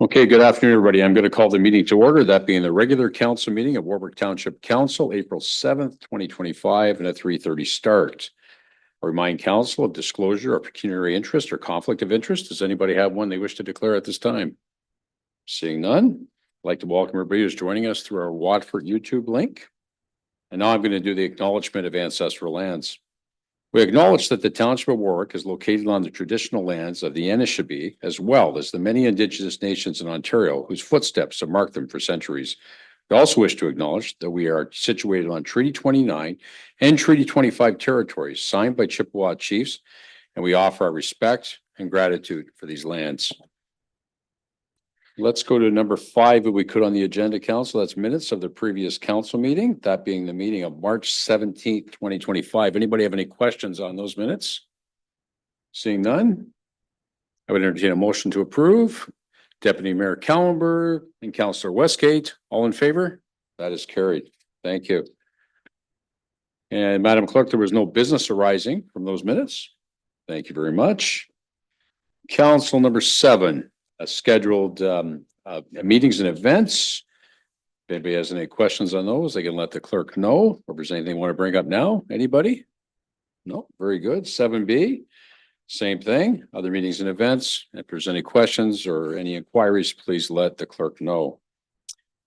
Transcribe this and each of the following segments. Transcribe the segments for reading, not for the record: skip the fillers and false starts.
Okay, good afternoon, everybody. I'm going to call the meeting to order, that being the regular council meeting of Warwick Township Council, April 7th, 2025, and a 3:30 start. I remind council of disclosure of pecuniary interest or conflict of interest. Does anybody have one they wish to declare at this time? Seeing none, I'd like to welcome everybody who's joining us through our Watford YouTube link. And now I'm going to do the acknowledgement of ancestral lands. We acknowledge that the Township of Warwick is located on the traditional lands of the Anishinaabe, as well as the many Indigenous nations in Ontario whose footsteps have marked them for centuries. We also wish to acknowledge that we are situated on Treaty 29 and Treaty 25 territories signed by Chippewa chiefs, and we offer our respect and gratitude for these lands. Let's go to number 5 that we could on the agenda, council. That's minutes of the previous council meeting, that being the meeting of March 17th, 2025. Anybody have any questions on those minutes? Seeing none, I would entertain a motion to approve. Deputy Mayor Kallenberg and Councillor Westgate, all in favor? That is carried. Thank you. And Madam Clerk, there was no business arising from those minutes. Thank you very much. Council number 7. Scheduled meetings and events. If anybody has any questions on those, they can let the clerk know. Or if there's anything you want to bring up now, anybody? No, very good. 7B, same thing. Other meetings and events. If there's any questions or any inquiries, please let the clerk know.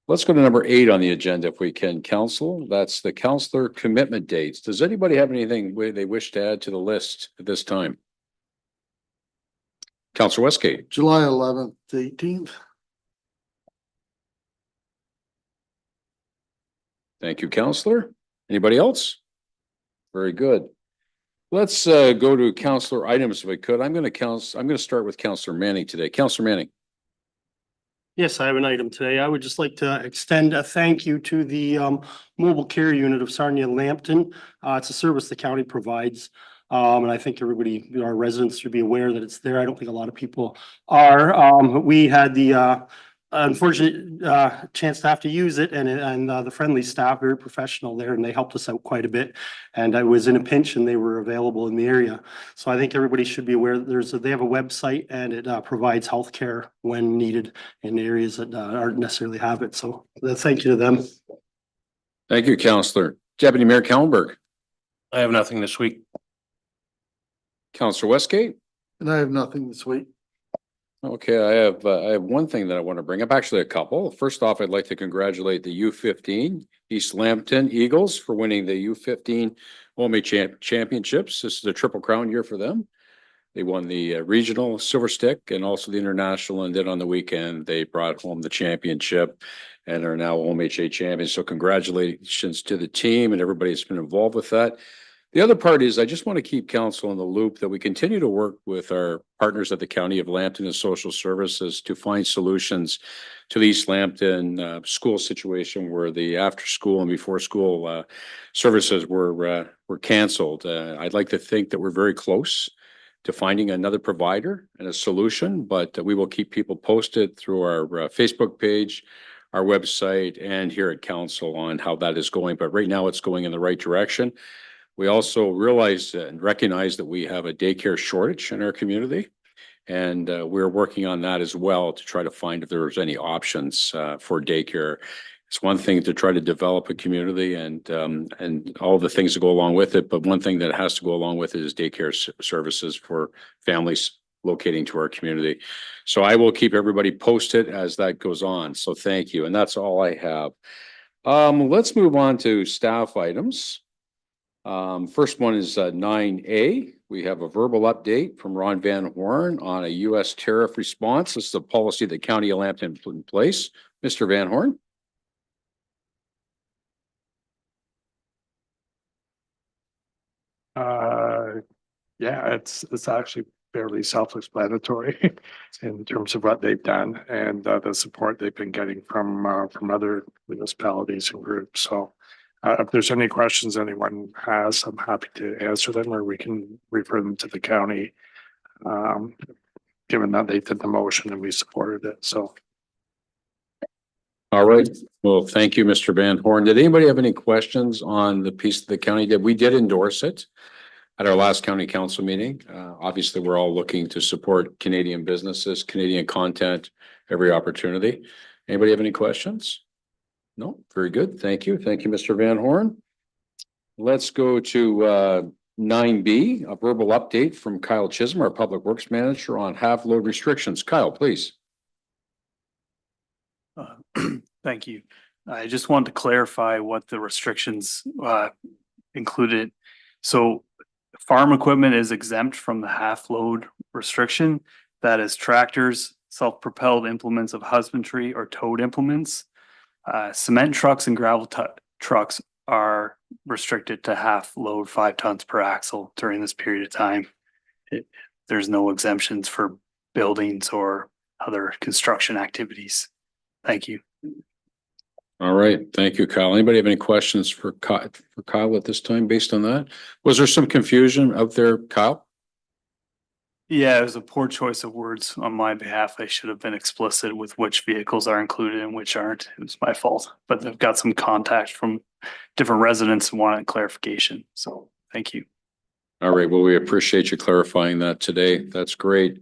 Let's go to number 8 on the agenda if we can, council. That's the councillor commitment dates. Does anybody have anything they wish to add to the list at this time? Councillor Westgate. July 11th to 18th. Thank you, councillor. Anybody else? Very good. Let's go to councillor items if we could. I'm going to start with Councillor Manning today. Councillor Manning. Yes, I have an item today. I would just like to extend a thank you to the mobile care unit of Sarnia Lambton. It's a service the county provides. And I think everybody, our residents should be aware that it's there. I don't think a lot of people are. We had the unfortunate chance to have to use it, and the friendly staff, very professional there, and they helped us out quite a bit. And I was in a pinch and they were available in the area. So I think everybody should be aware that they have a website and it provides healthcare when needed in areas that aren't necessarily have it. So thank you to them. Thank you, councillor. Deputy Mayor Kallenberg. I have nothing this week. Councillor Westgate. And I have nothing this week. Okay, I have one thing that I want to bring up, actually a couple. First off, I'd like to congratulate the U15 East Lambton Eagles for winning the U15 OMA championships. This is a Triple Crown year for them. They won the regional silver stick and also the international, and then on the weekend they brought home the championship and are now OMHA champions. So congratulations to the team and everybody that's been involved with that. The other part is I just want to keep council in the loop that we continue to work with our partners at the County of Lambton and Social Services to find solutions to the East Lambton school situation where the after school and before school services were canceled. I'd like to think that we're very close to finding another provider and a solution, but we will keep people posted through our Facebook page, our website, and here at council on how that is going. But right now it's going in the right direction. We also realize and recognize that we have a daycare shortage in our community, and we're working on that as well to try to find if there's any options for daycare. It's one thing to try to develop a community and all the things that go along with it, but one thing that has to go along with it is daycare services for families locating to our community. So I will keep everybody posted as that goes on. So thank you, and that's all I have. Let's move on to staff items. First one is 9A. We have a verbal update from Ron Van Horn on a U.S. tariff response. This is a policy that County of Lambton put in place. Mr. Van Horn. Yeah, it's actually fairly self-explanatory in terms of what they've done and the support they've been getting from other municipalities and groups. So if there's any questions anyone has, I'm happy to answer them, or we can refer them to the county, given that they did the motion and we supported it. So. All right. Well, thank you, Mr. Van Horn. Did anybody have any questions on the piece that the county did? We did endorse it at our last county council meeting. Obviously, we're all looking to support Canadian businesses, Canadian content, every opportunity. Anybody have any questions? No, very good. Thank you. Thank you, Mr. Van Horn. Let's go to 9B, a verbal update from Kyle Chisholm, our Public Works Manager on half load restrictions. Kyle, please. Thank you. I just wanted to clarify what the restrictions included. So farm equipment is exempt from the half load restriction. That is tractors, self-propelled implements of husbandry or towed implements. Cement trucks and gravel trucks are restricted to half load 5 tons per axle during this period of time. There's no exemptions for buildings or other construction activities. Thank you. All right. Thank you, Kyle. Anybody have any questions for Kyle at this time based on that? Was there some confusion out there, Kyle? Yeah, it was a poor choice of words on my behalf. I should have been explicit with which vehicles are included and which aren't. It was my fault, but I've got some contact from different residents who wanted clarification. So thank you. All right. Well, we appreciate you clarifying that today. That's great.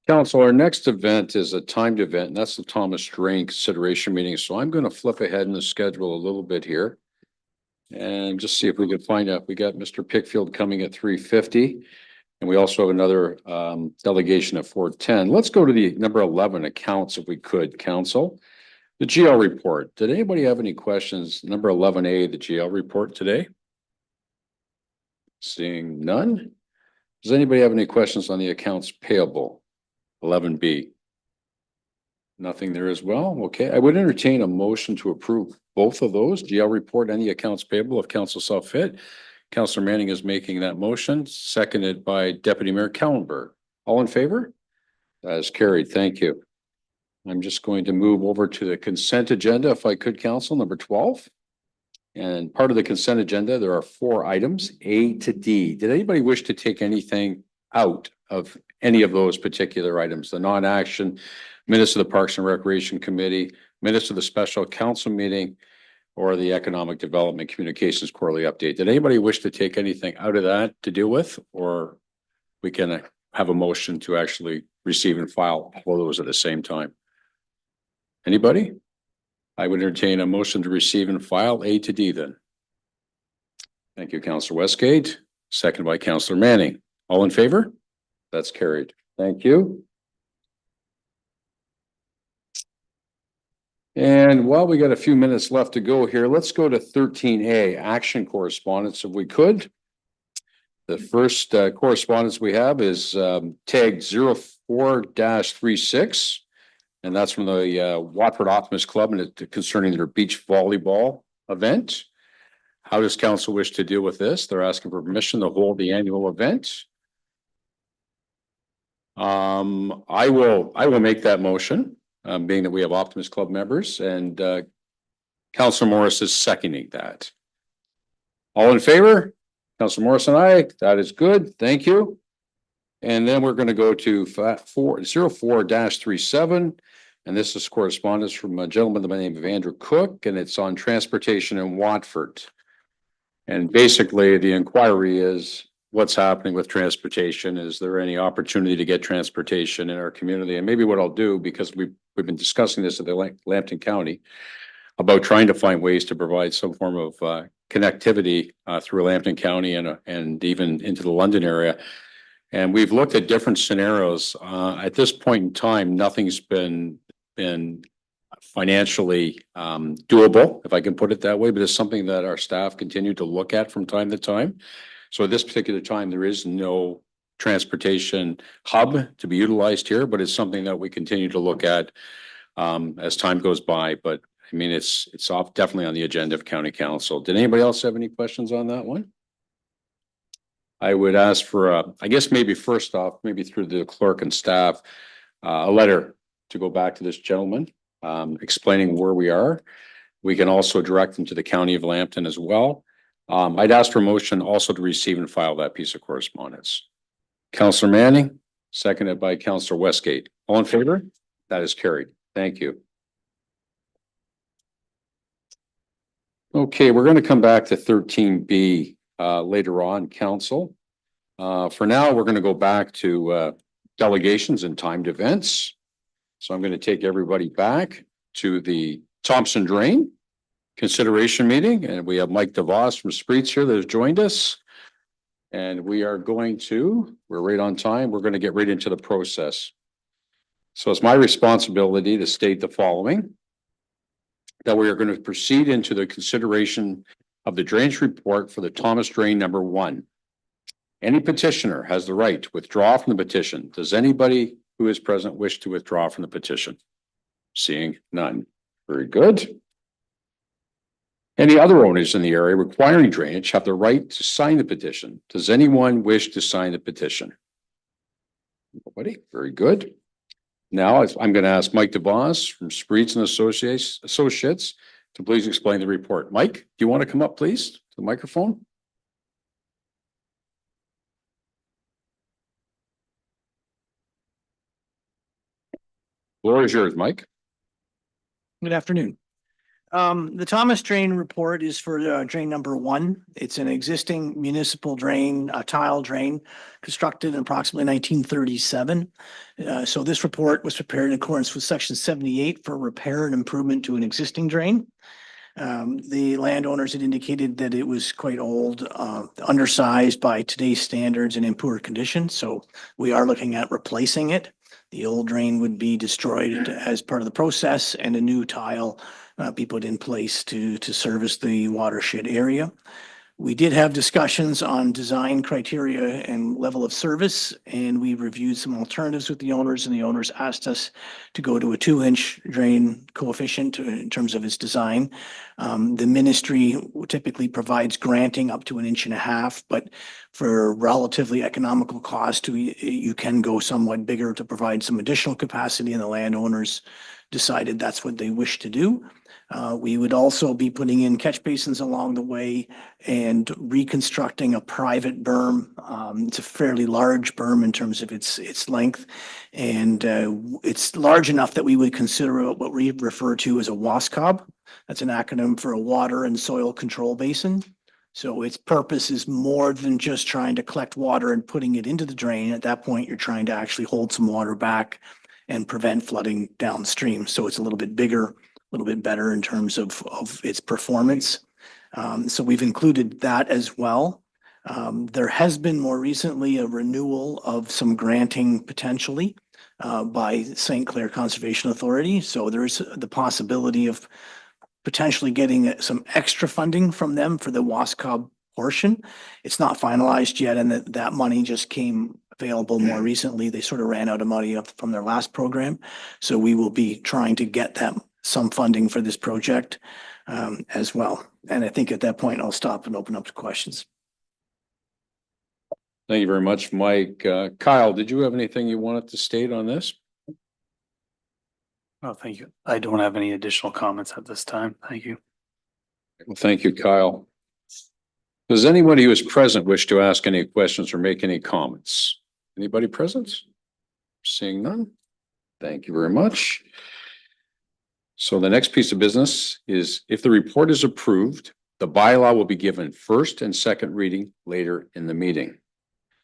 Council, our next event is a timed event, and that's the Thomas Drain consideration meeting. So I'm going to flip ahead in the schedule a little bit here and just see if we can find out. We got Mr. Pickfield coming at 3:50. And we also have another delegation at 4:10. Let's go to the number 11 accounts if we could, Council. The GL report. Did anybody have any questions? Number 11A, the GL report today? Seeing none. Does anybody have any questions on the accounts payable? 11B. Nothing there as well. Okay, I would entertain a motion to approve both of those, GL report and the accounts payable if council saw fit. Councillor Manning is making that motion, seconded by Deputy Mayor Kallenberg. All in favor? That is carried. Thank you. I'm just going to move over to the consent agenda, if I could, Council, number 12. And part of the consent agenda, there are 4 items, A to D. Did anybody wish to take anything out of any of those particular items? The non-action, minutes of the Parks and Recreation Committee, minutes of the special council meeting, or the Economic Development Communications Quarterly Update. Did anybody wish to take anything out of that to deal with, or we can have a motion to actually receive and file all of those at the same time? Anybody? I would entertain a motion to receive and file A to D then. Thank you, Councillor Westgate, seconded by Councillor Manning. All in favor? That's carried. Thank you. And while we got a few minutes left to go here, let's go to 13A, action correspondence, if we could. The first correspondence we have is tagged 04-36, and that's from the Watford Optimist Club, and it's concerning their beach volleyball event. How does council wish to deal with this? They're asking for permission to hold the annual event. I will make that motion. Being that we have Optimist Club members, and Councillor Morris is seconding that. All in favor? Councillor Morris and I, that is good. Thank you. And then we're going to go to 04-37. And this is correspondence from a gentleman by the name of Andrew Cook, and it's on transportation in Watford. And basically the inquiry is, what's happening with transportation? Is there any opportunity to get transportation in our community? And maybe what I'll do, because we've been discussing this at the Lambton County about trying to find ways to provide some form of connectivity through Lambton County and even into the London area. And we've looked at different scenarios. At this point in time, nothing's been financially doable, if I can put it that way, but it's something that our staff continue to look at from time to time. So at this particular time, there is no transportation hub to be utilized here, but it's something that we continue to look at as time goes by. But I mean, it's definitely on the agenda of County Council. Did anybody else have any questions on that one? I would ask for, I guess maybe first off, maybe through the clerk and staff, a letter to go back to this gentleman, explaining where we are. We can also direct them to the County of Lambton as well. I'd ask for a motion also to receive and file that piece of correspondence. Councillor Manning, seconded by Councillor Westgate. All in favor? That is carried. Thank you. Okay, we're going to come back to 13B later on, Council. For now, we're going to go back to delegations and timed events. So I'm going to take everybody back to the Thompson Drain consideration meeting, and we have Mike DeVos from Spreets here that has joined us. And we're right on time. We're going to get right into the process. So it's my responsibility to state the following. That we are going to proceed into the consideration of the drainage report for the Thomas Drain number 1. Any petitioner has the right to withdraw from the petition. Does anybody who is present wish to withdraw from the petition? Seeing none. Very good. Any other owners in the area requiring drainage have the right to sign the petition. Does anyone wish to sign the petition? Nobody. Very good. Now I'm going to ask Mike DeVos from Spreets and Associates to please explain the report. Mike, do you want to come up, please, to the microphone? Floor is yours, Mike. Good afternoon. The Thomas Drain report is for drain number 1. It's an existing municipal drain, a tile drain constructed in approximately 1937. So this report was prepared in accordance with section 78 for repair and improvement to an existing drain. The landowners had indicated that it was quite old, undersized by today's standards and in poor condition. So we are looking at replacing it. The old drain would be destroyed as part of the process and a new tile be put in place to service the watershed area. We did have discussions on design criteria and level of service, and we reviewed some alternatives with the owners, and the owners asked us to go to a 2-inch drain coefficient in terms of its design. The ministry typically provides granting up to 1.5 inches, but for relatively economical cost, you can go somewhat bigger to provide some additional capacity, and the landowners decided that's what they wish to do. We would also be putting in catch basins along the way and reconstructing a private berm. It's a fairly large berm in terms of its length. And it's large enough that we would consider what we refer to as a WASCOB. That's an acronym for a water and soil control basin. So its purpose is more than just trying to collect water and putting it into the drain. At that point, you're trying to actually hold some water back and prevent flooding downstream. So it's a little bit bigger, a little bit better in terms of its performance. So we've included that as well. There has been more recently a renewal of some granting potentially by St. Clair Conservation Authority. So there is the possibility of potentially getting some extra funding from them for the WASCOB portion. It's not finalized yet, and that money just came available more recently. They sort of ran out of money from their last program. So we will be trying to get them some funding for this project as well. And I think at that point, I'll stop and open up to questions. Thank you very much, Mike. Kyle, did you have anything you wanted to state on this? Oh, thank you. I don't have any additional comments at this time. Thank you. Well, thank you, Kyle. Does anybody who is present wish to ask any questions or make any comments? Anybody present? Seeing none. Thank you very much. So the next piece of business is if the report is approved, the bylaw will be given first and second reading later in the meeting.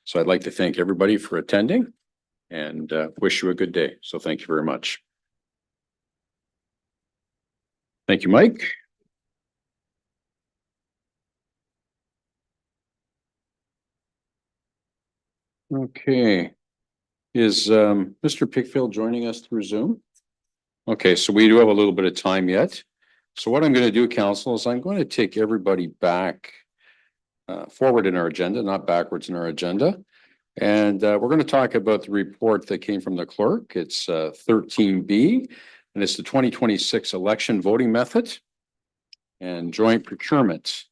So I'd like to thank everybody for attending and wish you a good day. So thank you very much. Thank you, Mike. Okay. Is Mr. Pickfield joining us through Zoom? Okay, so we do have a little bit of time yet. So what I'm going to do, council, is I'm going to take everybody back forward in our agenda, not backwards in our agenda. And we're going to talk about the report that came from the clerk. It's 13B, and it's the 2026 election voting method and joint procurement.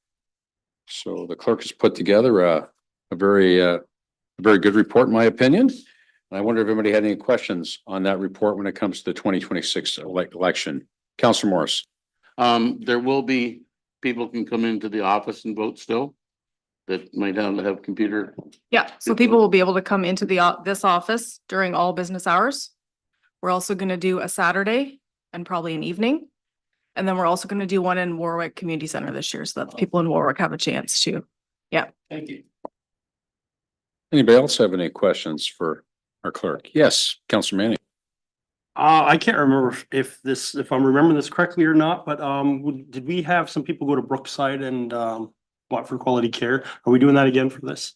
So the clerk has put together a very good report, in my opinion. And I wonder if anybody had any questions on that report when it comes to the 2026 election. Councillor Morris. There will be people can come into the office and vote still that might have computer. Yeah, so people will be able to come into this office during all business hours. We're also gonna do a Saturday and probably an evening. And then we're also gonna do one in Warwick Community Center this year so that the people in Warwick have a chance to. Yeah. Thank you. Anybody else have any questions for our clerk? Yes, Councillor Manning. I can't remember if I'm remembering this correctly or not, but, did we have some people go to Brookside and, Watford Quality Care? Are we doing that again for this?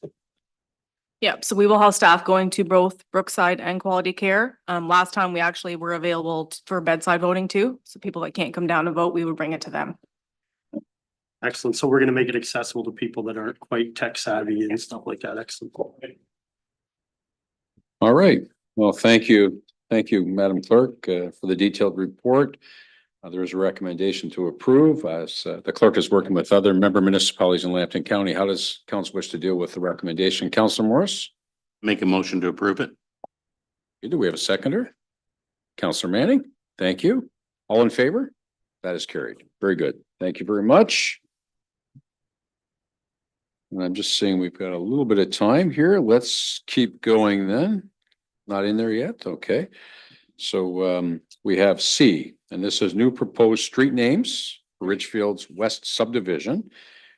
Yep, so we will have staff going to both Brookside and Quality Care. Last time we actually were available for bedside voting too. So people that can't come down and vote, we would bring it to them. Excellent. So we're gonna make it accessible to people that aren't quite tech savvy and stuff like that. Excellent. All right. Well, thank you. Thank you, Madam Clerk, for the detailed report. There is a recommendation to approve as the clerk is working with other member municipalities in Lambton County. How does council wish to deal with the recommendation? Councilor Morris? Make a motion to approve it. Do we have a seconder? Councilor Manning? Thank you. All in favor? That is carried. Very good. Thank you very much. And I'm just seeing we've got a little bit of time here. Let's keep going then. Not in there yet? Okay. So we have C, and this is new proposed street names for Richfield's West subdivision.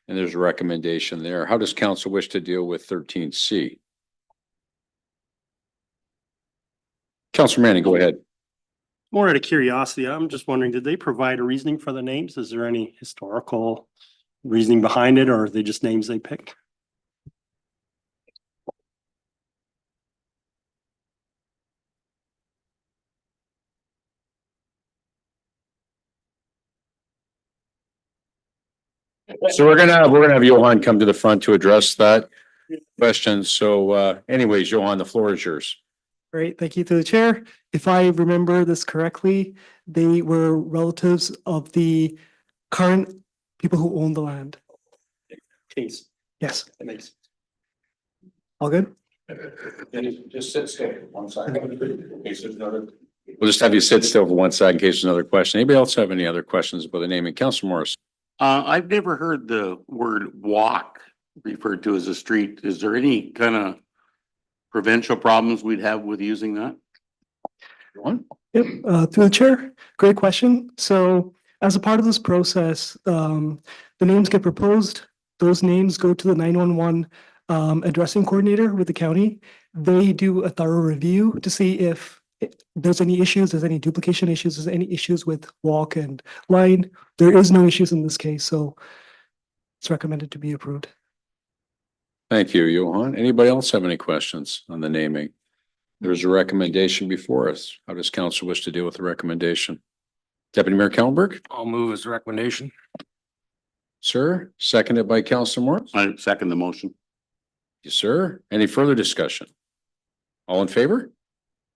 And there's a recommendation there. How does council wish to deal with 13C? Councilor Manning, go ahead. More out of curiosity, I'm just wondering, did they provide a reasoning for the names? Is there any historical reasoning behind it, or are they just names they pick? So we're gonna have Johan come to the front to address that question. So anyways, Johan, the floor is yours. Great, thank you to the chair. If I remember this correctly, they were relatives of the current people who own the land. Case, Yes, that makes. all good? Just sit still, 1 second. We'll just have you sit still for 1 second in case there's another question. Anybody else have any other questions about the naming? Councilor Morris? I've never heard the word walk referred to as a street. Is there any kind of provincial problems we'd have with using that? Johan? Yep, through the chair, great question. So as a part of this process, the names get proposed. Those names go to the 911 addressing coordinator with the county. They do a thorough review to see if there's any issues, there's any duplication issues, there's any issues with walk and line. There is no issues in this case, so it's recommended to be approved. Thank you, Johan. Anybody else have any questions on the naming? There's a recommendation before us. How does council wish to deal with the recommendation? Deputy Mayor Kallenberg? I'll move his recommendation. Sir, seconded by Councilor Morris? I second the motion. Yes, sir. Any further discussion? All in favor?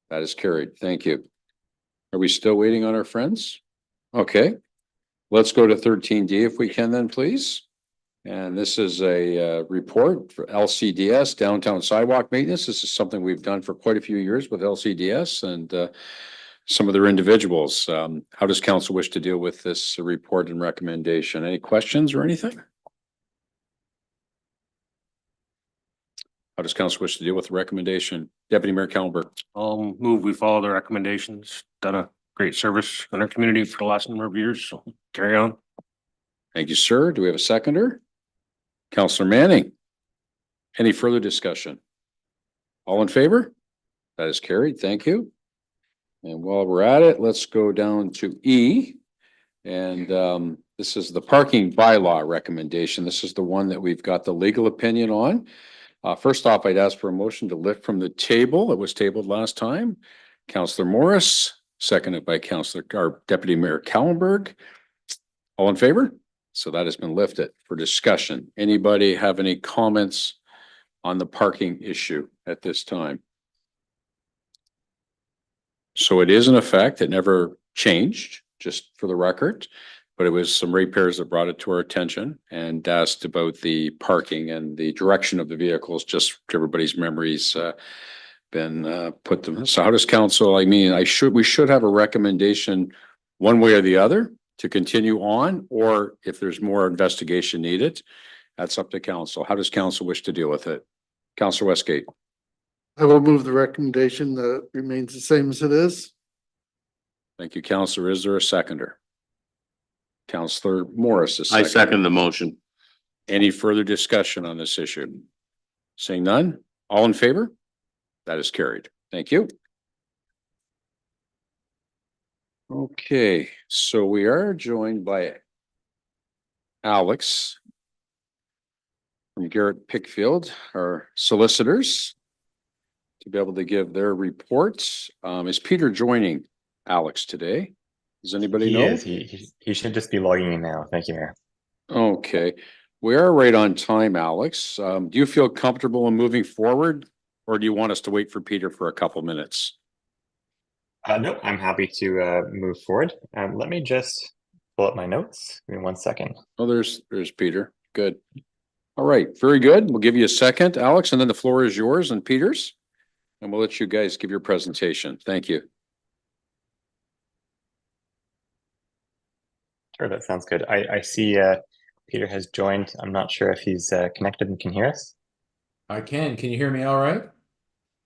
That is carried. Thank you. Are we still waiting on our friends? Okay. Let's go to 13D if we can then, please. And this is a report for LCDS, Downtown Sidewalk Maintenance. This is something we've done for quite a few years with LCDS and some of their individuals. How does council wish to deal with this report and recommendation? Any questions or anything? How does council wish to deal with the recommendation? Deputy Mayor Kallenberg? I'll move, we follow the recommendations. Done a great service in our community for the last number of years, so carry on. Thank you, sir. Do we have a seconder? Councilor Manning? Any further discussion? All in favor? That is carried. Thank you. And while we're at it, let's go down to E. And this is the parking bylaw recommendation. This is the one that we've got the legal opinion on. First off, I'd ask for a motion to lift from the table. It was tabled last time. Councilor Morris, seconded by our Deputy Mayor Kallenberg. All in favor? So that has been lifted for discussion. Anybody have any comments on the parking issue at this time? So it is in effect. It never changed, just for the record. But it was some ratepayers that brought it to our attention and asked about the parking and the direction of the vehicles, just to everybody's memories been put them. So how does council, we should have a recommendation one way or the other to continue on, or if there's more investigation needed, that's up to council. How does council wish to deal with it? Councilor Westgate? I will move the recommendation that remains the same as it is. Thank you, councilor. Is there a seconder? Councilor Morris is I second. second the motion. Any further discussion on this issue? Seeing none, all in favor? That is carried. Thank you. Okay, so we are joined by Alex from Garrett Pickfield, our solicitors, to be able to give their reports. Is Peter joining Alex today? Does anybody He know? is. He should just be logging in now. Thank you, Mayor. Okay, we are right on time, Alex. Do you feel comfortable in moving forward? Or do you want us to wait for Peter for a couple minutes? No, I'm happy to move forward. Let me just pull up my notes. Give me 1 second. Oh, there's Peter. Good. All right, very good. We'll give you a second, Alex, and then the floor is yours and Peter's. And we'll let you guys give your presentation. Thank you. Sure, that sounds good. I see Peter has joined. I'm not sure if he's connected and can hear us. I can. Can you hear me all right?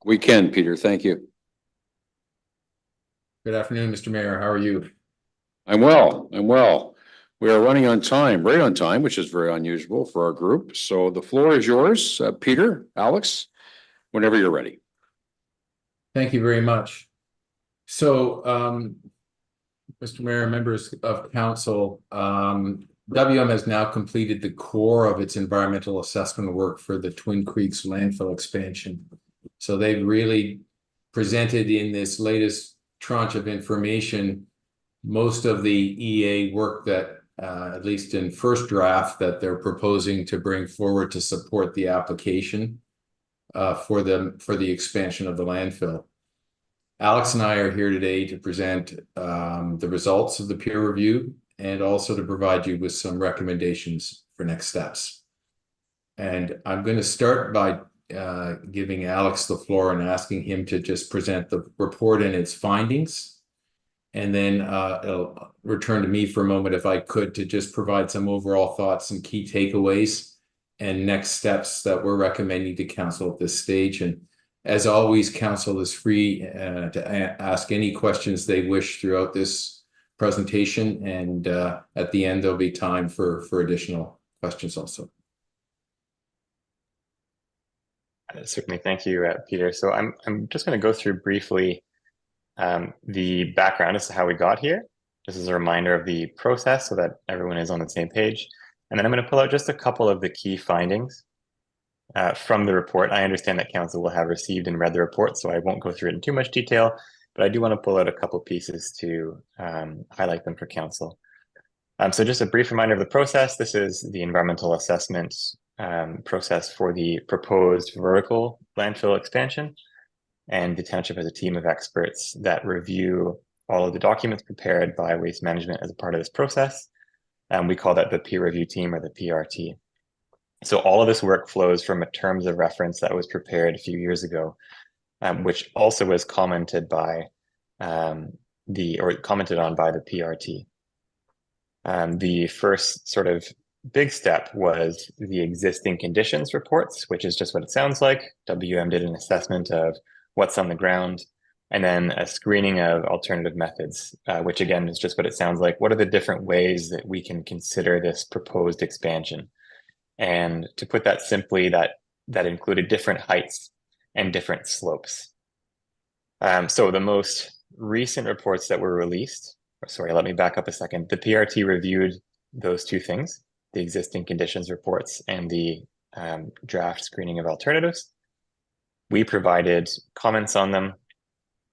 We can, Peter. Thank you. Good afternoon, Mr. Mayor. How are you? I'm well. I'm well. We are running on time, right on time, which is very unusual for our group. So the floor is yours, Peter, Alex, whenever you're ready. Thank you very much. So, Mr. Mayor, members of council, WM has now completed the core of its environmental assessment work for the Twin Creeks landfill expansion. So they've really presented in this latest tranche of information most of the EA work that, at least in first draft, that they're proposing to bring forward to support the application for the expansion of the landfill. Alex and I are here today to present the results of the peer review and also to provide you with some recommendations for next steps. And I'm going to start by giving Alex the floor and asking him to just present the report and its findings. And then it'll return to me for a moment, if I could, to just provide some overall thoughts and key takeaways and next steps that we're recommending to council at this stage. And as always, council is free to ask any questions they wish throughout this presentation. And at the end, there'll be time for additional questions also. Certainly. Thank you, Peter. So I'm just going to go through briefly the background as to how we got here. This is a reminder of the process so that everyone is on the same page. And then I'm going to pull out just a couple of the key findings from the report. I understand that council will have received and read the report, so I won't go through it in too much detail, but I do want to pull out a couple pieces to highlight them for council. So just a brief reminder of the process. This is the environmental assessment process for the proposed vertical landfill expansion. And the township has a team of experts that review all of the documents prepared by Waste Management as a part of this process. And we call that the peer review team, or the PRT. So all of this work flows from a terms of reference that was prepared a few years ago, which also was commented by commented on by the PRT. The first sort of big step was the existing conditions reports, which is just what it sounds like. WM did an assessment of what's on the ground, and then a screening of alternative methods, which again is just what it sounds like. What are the different ways that we can consider this proposed expansion? And to put that simply, that included different heights and different slopes. So the most recent reports that were released, sorry, let me back up a second. The PRT reviewed those two things, the existing conditions reports and the draft screening of alternatives. We provided comments on them.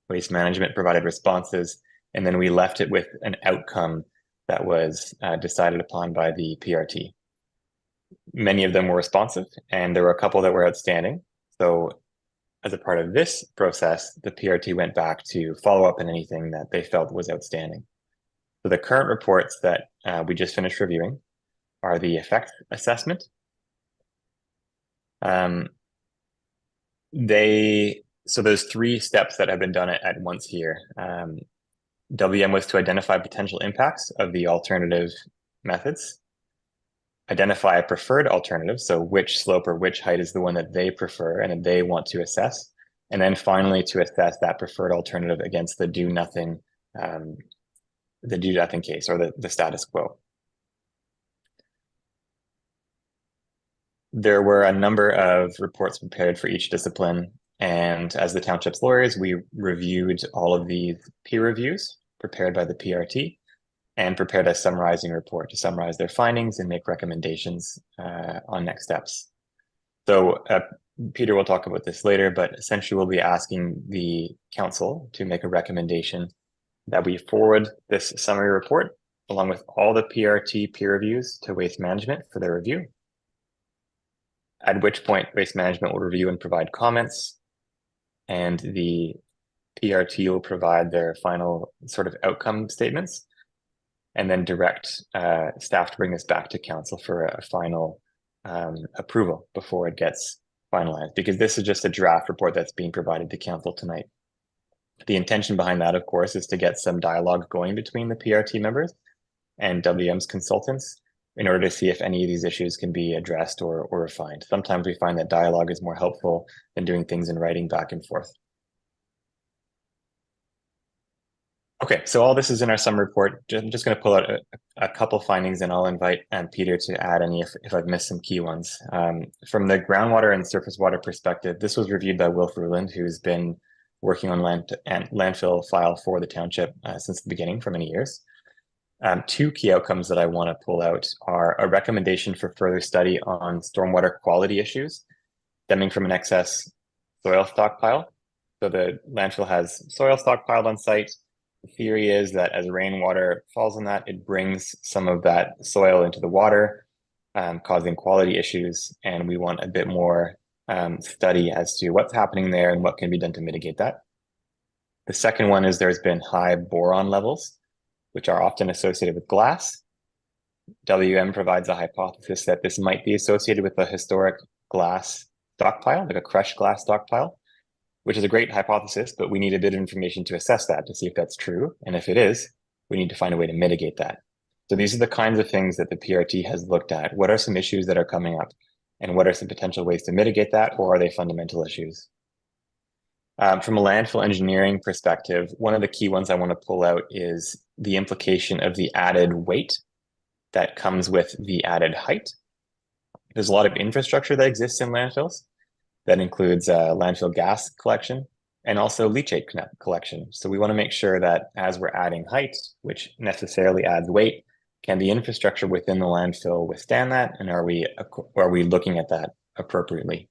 Waste Management provided responses, and then we left it with an outcome that was decided upon by the PRT. Many of them were responsive, and there were a couple that were outstanding. So as a part of this process, the PRT went back to follow up on anything that they felt was outstanding. So the current reports that we just finished reviewing are the effect assessment. So there's 3 steps that have been done at once here. WM was to identify potential impacts of the alternative methods, identify a preferred alternative, so which slope or which height is the one that they prefer and that they want to assess, and then finally to assess that preferred alternative against the do nothing case, or the status quo. There were a number of reports prepared for each discipline, and as the township's lawyers, we reviewed all of these peer reviews prepared by the PRT and prepared a summarizing report to summarize their findings and make recommendations on next steps. So Peter will talk about this later, but essentially we'll be asking the council to make a recommendation that we forward this summary report along with all the PRT peer reviews to Waste Management for their review. At which point Waste Management will review and provide comments, and the PRT will provide their final sort of outcome statements, and then direct staff to bring this back to council for a final approval before it gets finalized, because this is just a draft report that's being provided to council tonight. The intention behind that, of course, is to get some dialogue going between the PRT members and WM's consultants in order to see if any of these issues can be addressed or refined. Sometimes we find that dialogue is more helpful than doing things in writing back and forth. Okay, so all this is in our summary report. I'm just going to pull out a couple findings, and I'll invite Peter to add any if I've missed some key ones. From the groundwater and surface water perspective, this was reviewed by Wilf Ruland, who's been working on landfill file for the township since the beginning for many years. Two key outcomes that I want to pull out are a recommendation for further study on stormwater quality issues stemming from an excess soil stockpile. So the landfill has soil stockpiled on site. The theory is that as rainwater falls on that, it brings some of that soil into the water, causing quality issues. And we want a bit more study as to what's happening there and what can be done to mitigate that. The second one is there's been high boron levels, which are often associated with glass. WM provides a hypothesis that this might be associated with a historic glass stockpile, like a crushed glass stockpile, which is a great hypothesis, but we need a bit of information to assess that, to see if that's true. And if it is, we need to find a way to mitigate that. So these are the kinds of things that the PRT has looked at. What are some issues that are coming up? And what are some potential ways to mitigate that? Or are they fundamental issues? From a landfill engineering perspective, one of the key ones I want to pull out is the implication of the added weight that comes with the added height. There's a lot of infrastructure that exists in landfills. That includes landfill gas collection and also leachate collection. So we want to make sure that as we're adding height, which necessarily adds weight, can the infrastructure within the landfill withstand that? And are we looking at that appropriately?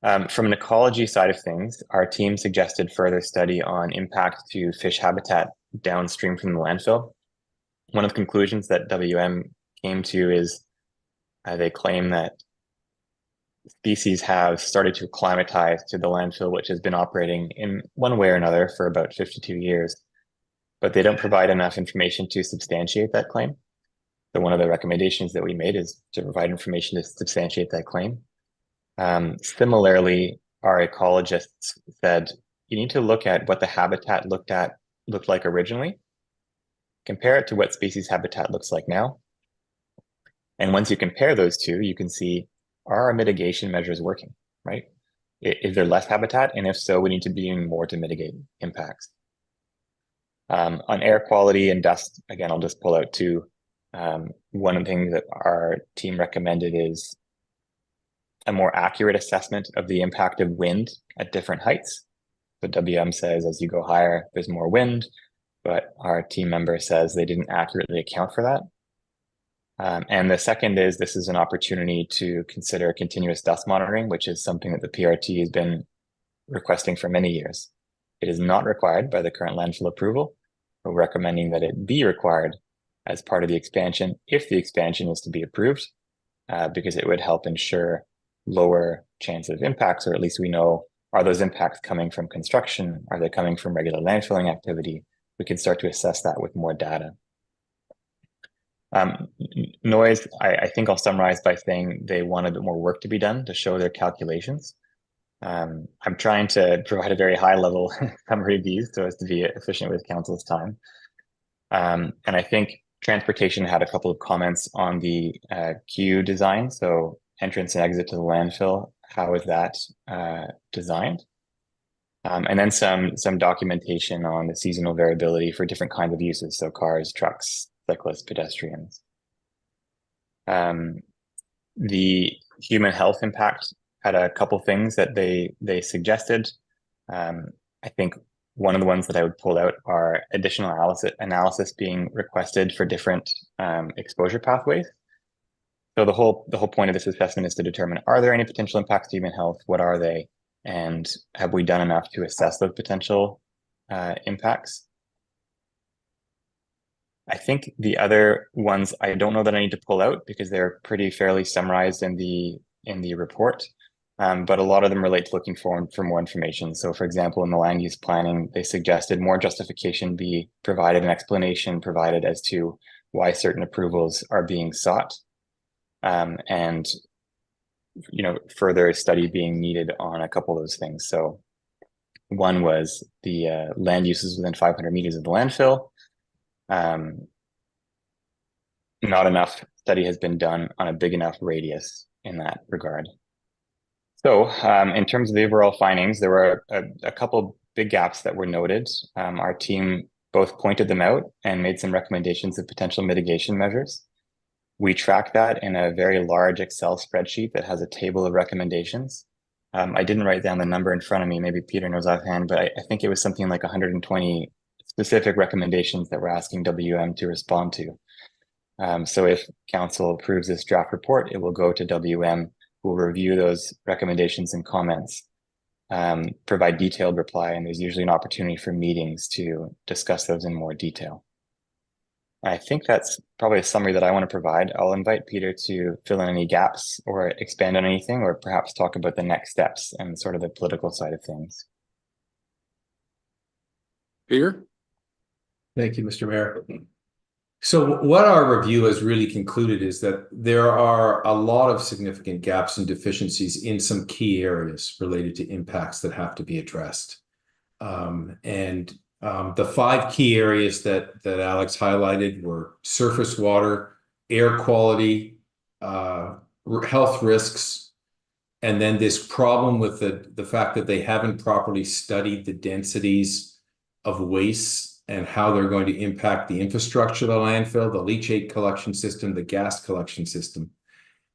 From an ecology side of things, our team suggested further study on impact to fish habitat downstream from the landfill. One of the conclusions that WM came to is they claim that species have started to acclimatize to the landfill, which has been operating in one way or another for about 52 years, but they don't provide enough information to substantiate that claim. So one of the recommendations that we made is to provide information to substantiate that claim. Similarly, our ecologists said, you need to look at what the habitat looked like originally, compare it to what species habitat looks like now. And once you compare those two, you can see, are our mitigation measures working, right? Is there less habitat? And if so, we need to be doing more to mitigate impacts. On air quality and dust, again, I'll just pull out two. One of the things that our team recommended is a more accurate assessment of the impact of wind at different heights. So WM says as you go higher, there's more wind, but our team member says they didn't accurately account for that. And the second is this is an opportunity to consider continuous dust monitoring, which is something that the PRT has been requesting for many years. It is not required by the current landfill approval. We're recommending that it be required as part of the expansion, if the expansion is to be approved, because it would help ensure lower chance of impacts, or at least we know, are those impacts coming from construction? Are they coming from regular landfilling activity? We can start to assess that with more data. Noise, I think I'll summarize by saying they want a bit more work to be done to show their calculations. I'm trying to provide a very high level summary of these so as to be efficient with council's time. And I think transportation had a couple of comments on the queue design. So entrance and exit to the landfill, how is that designed? And then some documentation on the seasonal variability for different kinds of uses. So cars, trucks, cyclists, pedestrians. The human health impact had a couple things that they suggested. I think One of the ones that I would pull out are additional analysis being requested for different exposure pathways. So the whole point of this assessment is to determine, are there any potential impacts to human health? What are they? And have we done enough to assess those potential impacts? I think the other ones, I don't know that I need to pull out because they're pretty fairly summarized in the report. But a lot of them relate to looking for more information. So for example, in the land use planning, they suggested more justification be provided, an explanation provided as to why certain approvals are being sought. And, you know, further study being needed on a couple of those things. So one was the land uses within 500 meters of the landfill. Not enough study has been done on a big enough radius in that regard. So in terms of the overall findings, there were a couple big gaps that were noted. Our team both pointed them out and made some recommendations of potential mitigation measures. We tracked that in a very large Excel spreadsheet that has a table of recommendations. I didn't write down the number in front of me, maybe Peter knows offhand, but I think it was something like 120 specific recommendations that we're asking WM to respond to. So if council approves this draft report, it will go to WM, who will review those recommendations and comments, provide detailed reply, and there's usually an opportunity for meetings to discuss those in more detail. I think that's probably a summary that I want to provide. I'll invite Peter to fill in any gaps or expand on anything, or perhaps talk about the next steps and sort of the political side of things. Peter? Thank you, Mr. Mayor. So what our review has really concluded is that there are a lot of significant gaps and deficiencies in some key areas related to impacts that have to be addressed. The 5 key areas that Alex highlighted were surface water, air quality, health risks, and then this problem with the fact that they haven't properly studied the densities of waste and how they're going to impact the infrastructure of the landfill, the leachate collection system, the gas collection system.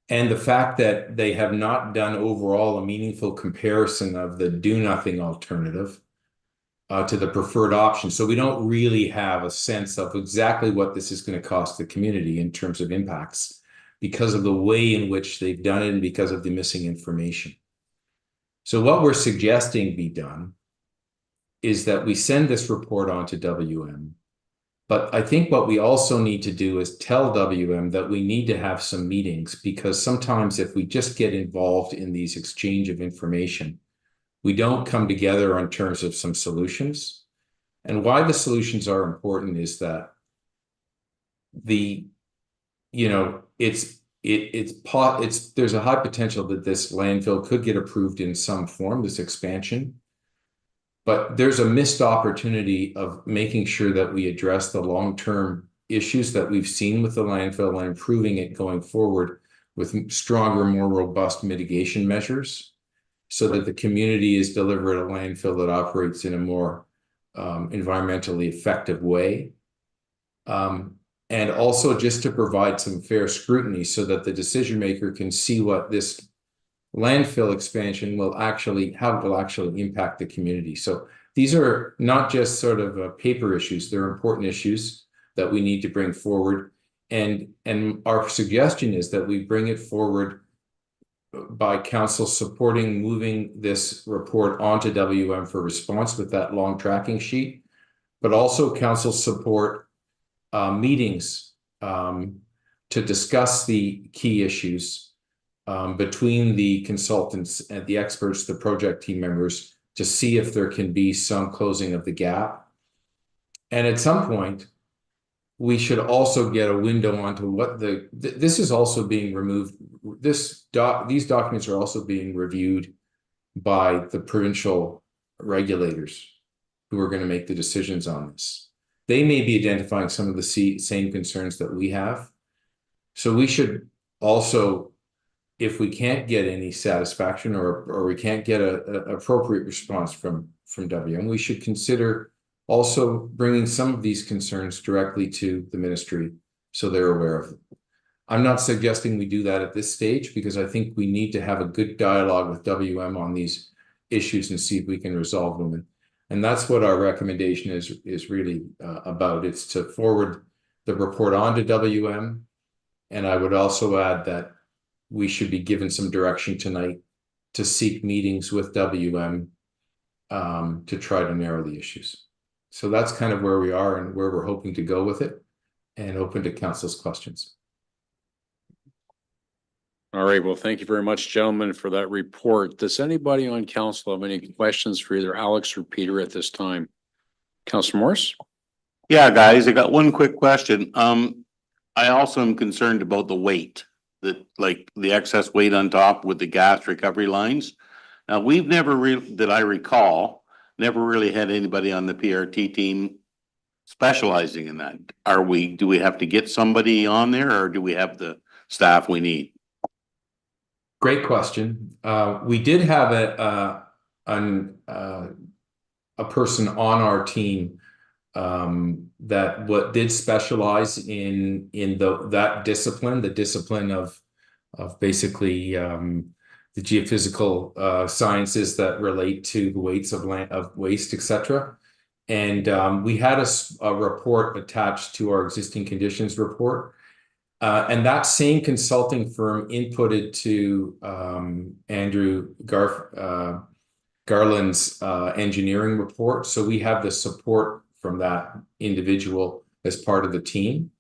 And the fact that they have not done overall a meaningful comparison of the do-nothing alternative to the preferred option. So we don't really have a sense of exactly what this is going to cost the community in terms of impacts because of the way in which they've done it and because of the missing information. So what we're suggesting be done is that we send this report on to WM. But I think what we also need to do is tell WM that we need to have some meetings, because sometimes if we just get involved in these exchange of information, we don't come together on terms of some solutions. And why the solutions are important is that there's a high potential that this landfill could get approved in some form, this expansion. But there's a missed opportunity of making sure that we address the long-term issues that we've seen with the landfill and improving it going forward with stronger, more robust mitigation measures so that the community is delivered a landfill that operates in a more environmentally effective way. And also just to provide some fair scrutiny so that the decision maker can see what this landfill expansion will actually impact the community. So these are not just sort of paper issues, they're important issues that we need to bring forward. And our suggestion is that we bring it forward by council supporting moving this report onto WM for response with that long tracking sheet, but also council support meetings to discuss the key issues between the consultants and the experts, the project team members, to see if there can be some closing of the gap. And at some point, we should also get a window onto what this is also being removed. These documents are also being reviewed by the provincial regulators who are going to make the decisions on this. They may be identifying some of the same concerns that we have. So we should also, if we can't get any satisfaction or we can't get an appropriate response from WM, we should consider also bringing some of these concerns directly to the ministry so they're aware of them. I'm not suggesting we do that at this stage because I think we need to have a good dialogue with WM on these issues and see if we can resolve them. And that's what our recommendation is really about. It's to forward the report on to WM. And I would also add that we should be given some direction tonight to seek meetings with WM to try to narrow the issues. So that's kind of where we are and where we're hoping to go with it, and open to council's questions. All right, well, thank you very much, gentlemen, for that report. Does anybody on council have any questions for either Alex or Peter at this time? Councilor Morris? Yeah, guys, I got one quick question. I also am concerned about the weight, like the excess weight on top with the gas recovery lines. Now, we've never that I recall, never really had anybody on the PRT team specializing in that. Do we have to get somebody on there, or do we have the staff we need? Great question. We did have a person on our team that did specialize in that discipline, the discipline of basically the geophysical sciences that relate to the weights of land, of waste, etc. And we had a report attached to our existing conditions report. And that same consulting firm inputted to Andrew Garland's engineering report. So we have the support from that individual as part of the team.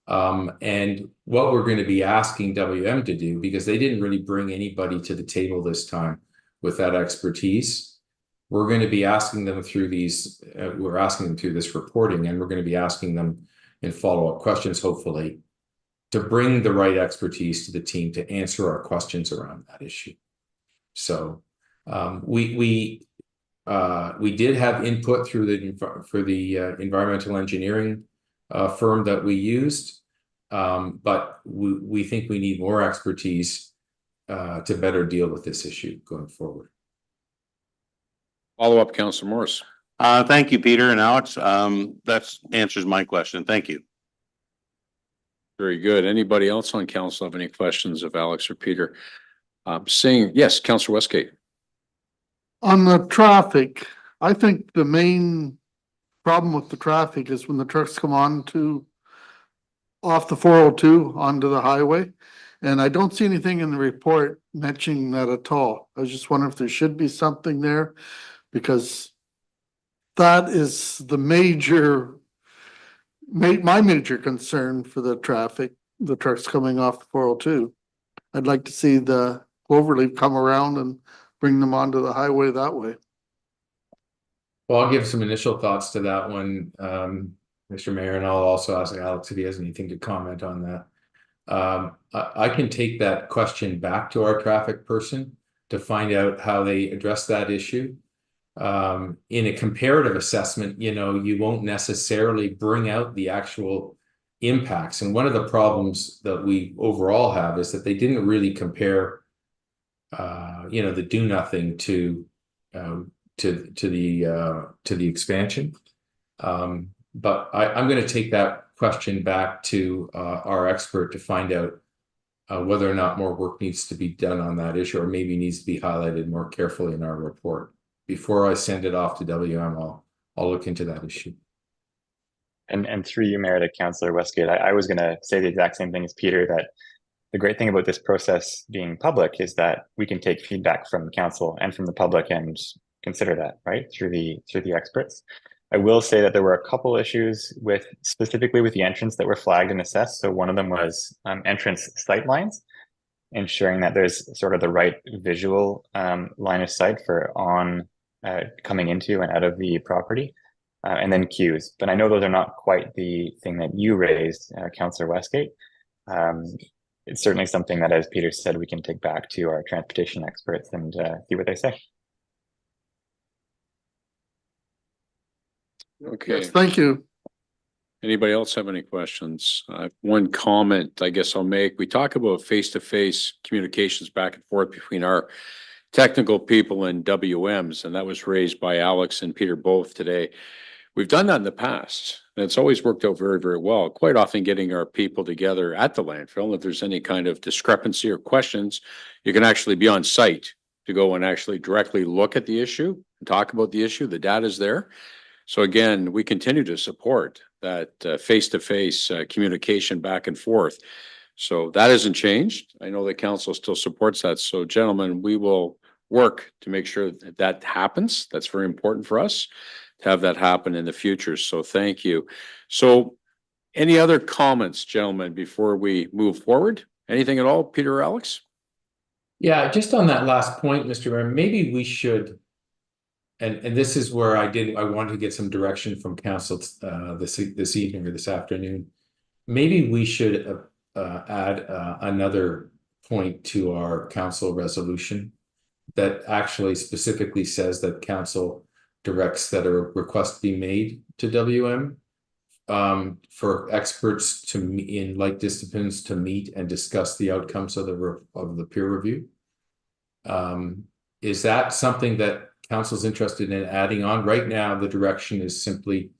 And what we're going to be asking WM to do, because they didn't really bring anybody to the table this time with that expertise, we're going to be asking them through these, we're asking them through this reporting, and we're going to be asking them in follow-up questions, hopefully, to bring the right expertise to the team to answer our questions around that issue. So we did have input through the environmental engineering firm that we used, but we think we need more expertise to better deal with this issue going forward. Follow up, Councilor Morris. Thank you, Peter and Alex. That answers my question. Thank you. Very good. Anybody else on council have any questions of Alex or Peter? Seeing, yes, Councilor Westgate. On the traffic, I think the main problem with the traffic is when the trucks come off the 402 onto the highway. And I don't see anything in the report mentioning that at all. I was just wondering if there should be something there, because that is the my major concern for the traffic, the trucks coming off the 402. I'd like to see the Cloverleaf come around and bring them onto the highway that way. Well, I'll give some initial thoughts to that one, Mr. Mayor, and I'll also ask Alex if he has anything to comment on that. I can take that question back to our traffic person to find out how they address that issue. In a comparative assessment, you won't necessarily bring out the actual impacts. And one of the problems that we overall have is that they didn't really compare, the do nothing to the expansion. But I'm going to take that question back to our expert to find out whether or not more work needs to be done on that issue, or maybe needs to be highlighted more carefully in our report. Before I send it off to WM, I'll look into that issue. And through you, Mayor, to Councillor Westgate, I was going to say the exact same thing as Peter, that the great thing about this process being public is that we can take feedback from the council and from the public and consider that, right, through the experts. I will say that there were a couple issues specifically with the entrance that were flagged and assessed. So one of them was entrance sight lines, ensuring that there's sort of the right visual line of sight for coming into and out of the property, and then queues. But I know those are not quite the thing that you raised, Councillor Westgate. It's certainly something that, as Peter said, we can take back to our transportation experts and see what they say. Okay. Yes, thank you. Anybody else have any questions? One comment I guess I'll make. We talk about face-to-face communications back and forth between our technical people and WMs, and that was raised by Alex and Peter both today. We've done that in the past, and it's always worked out very, very well. Quite often getting our people together at the landfill, if there's any kind of discrepancy or questions, you can actually be on site to go and actually directly look at the issue and talk about the issue. The data is there. So again, we continue to support that face-to-face communication back and forth. So that hasn't changed. I know the council still supports that. So gentlemen, we will work to make sure that that happens. That's very important for us to have that happen in the future. So thank you. So any other comments, gentlemen, before we move forward? Anything at all, Peter or Alex? Yeah, just on that last point, Mr. Mayor, maybe we should, and this is where I wanted to get some direction from council this evening or this afternoon. Maybe we should add another point to our council resolution that actually specifically says that council directs that a request be made to WM for experts to in like disciplines to meet and discuss the outcomes of the peer review. Is that something that council's interested in adding on? Right now, the direction is simply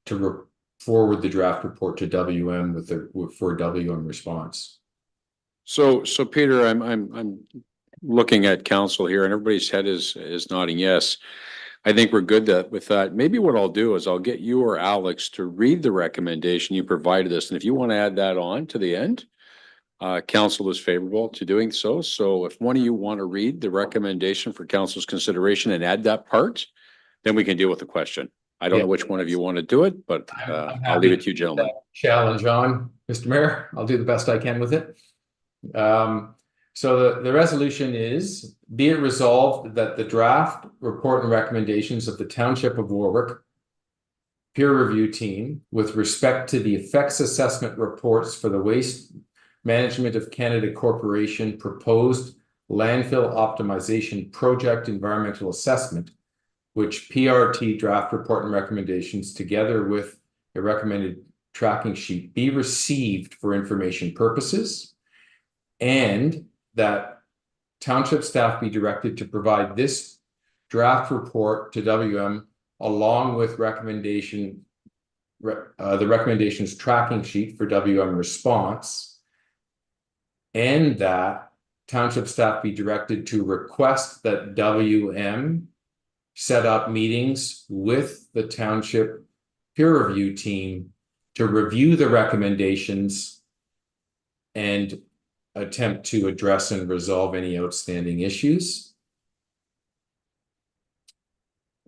to forward the draft report to WM for WM response. So Peter, I'm looking at council here and everybody's head is nodding yes. I think we're good with that. Maybe what I'll do is I'll get you or Alex to read the recommendation you provided us. And if you want to add that on to the end, council is favorable to doing so. So if one of you want to read the recommendation for council's consideration and add that part, then we can deal with the question. I don't know which one of you want to do it, but I'll leave it to you, gentlemen. Challenge on, Mr. Mayor. I'll do the best I can with it. So the resolution is, be it resolved that the draft report and recommendations of the Township of Warwick peer review team with respect to the effects assessment reports for the Waste Management of Canada Corporation proposed landfill optimization project environmental assessment, which PRT draft report and recommendations together with a recommended tracking sheet be received for information purposes, and that township staff be directed to provide this draft report to WM along with the recommendations tracking sheet for WM response, and that township staff be directed to request that WM set up meetings with the township peer review team to review the recommendations and attempt to address and resolve any outstanding issues.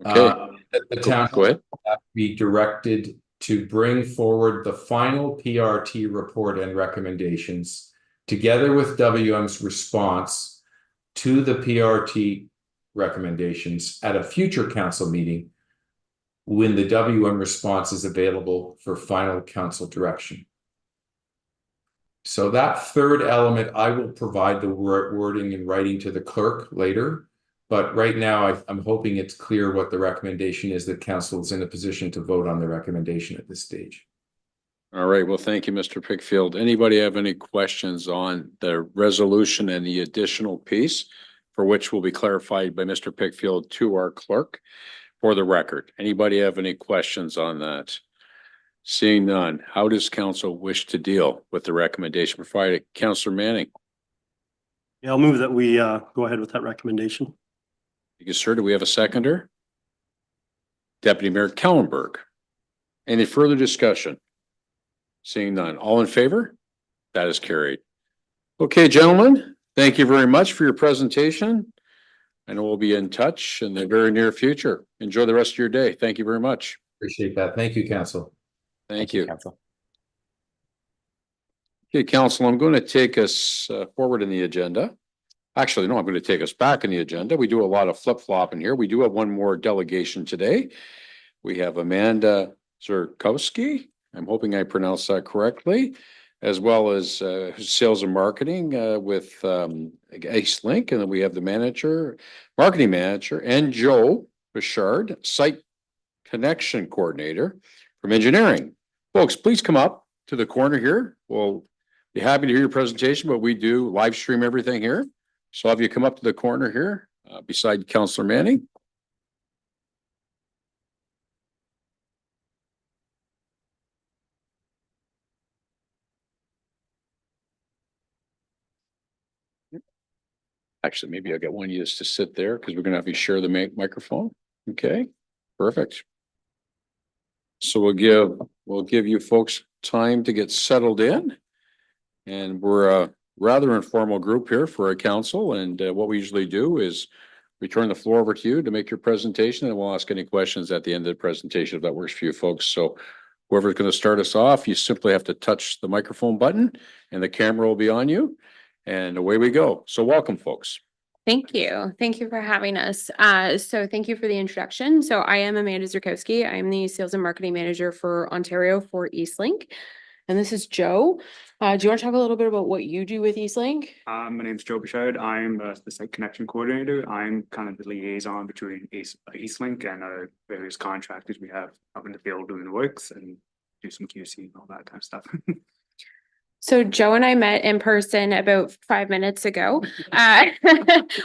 Okay. The township be directed to bring forward the final PRT report and recommendations together with WM's response to the PRT recommendations at a future council meeting when the WM response is available for final council direction. So that third element, I will provide the wording in writing to the clerk later. But right now, I'm hoping it's clear what the recommendation is, that council is in a position to vote on the recommendation at this stage. All right. Well, thank you, Mr. Pickfield. Anybody have any questions on the resolution and the additional piece for which will be clarified by Mr. Pickfield to our clerk for the record? Anybody have any questions on that? Seeing none, how does council wish to deal with the recommendation provided? Councillor Manning. Yeah, I'll move that we go ahead with that recommendation. Thank you, sir. Do we have a seconder? Deputy Mayor Kellenberg. Any further discussion? Seeing none, all in favor? That is carried. Okay, gentlemen, thank you very much for your presentation. I know we'll be in touch in the very near future. Enjoy the rest of your day. Thank you very much. Appreciate that. Thank you, council. Thank you. Council. Okay, council, I'm going to take us forward in the agenda. Actually, no, I'm going to take us back in the agenda. We do a lot of flip-flopping here. We do have one more delegation today. We have Amanda Zurkowski. I'm hoping I pronounced that correctly, as well as sales and marketing with Ace Link. And then we have the marketing manager, and Joe Bouchard, site connection coordinator from engineering. Folks, please come up to the corner here. We'll be happy to hear your presentation, but we do live stream everything here. So have you come up to the corner here beside Councillor Manning. Actually, maybe I'll get one of you just to sit there because we're gonna have you share the microphone. Okay, perfect. So we'll give you folks time to get settled in. And we're a rather informal group here for our council, and what we usually do is we turn the floor over to you to make your presentation, and we'll ask any questions at the end of the presentation if that works for you folks. So whoever's going to start us off, you simply have to touch the microphone button and the camera will be on you, and away we go. So welcome, folks. Thank you. Thank you for having us. So thank you for the introduction. So I am Amanda Zurkowski. I'm the Sales and Marketing Manager for Ontario for Eastlink. And this is Joe. Do you want to talk a little bit about what you do with Eastlink? My name's Joe Bouchard. I'm the site connection coordinator. I'm kind of the liaison between Eastlink and various contractors we have up in the field doing the works and do some QC and all that kind of stuff. So Joe and I met in person about 5 minutes ago.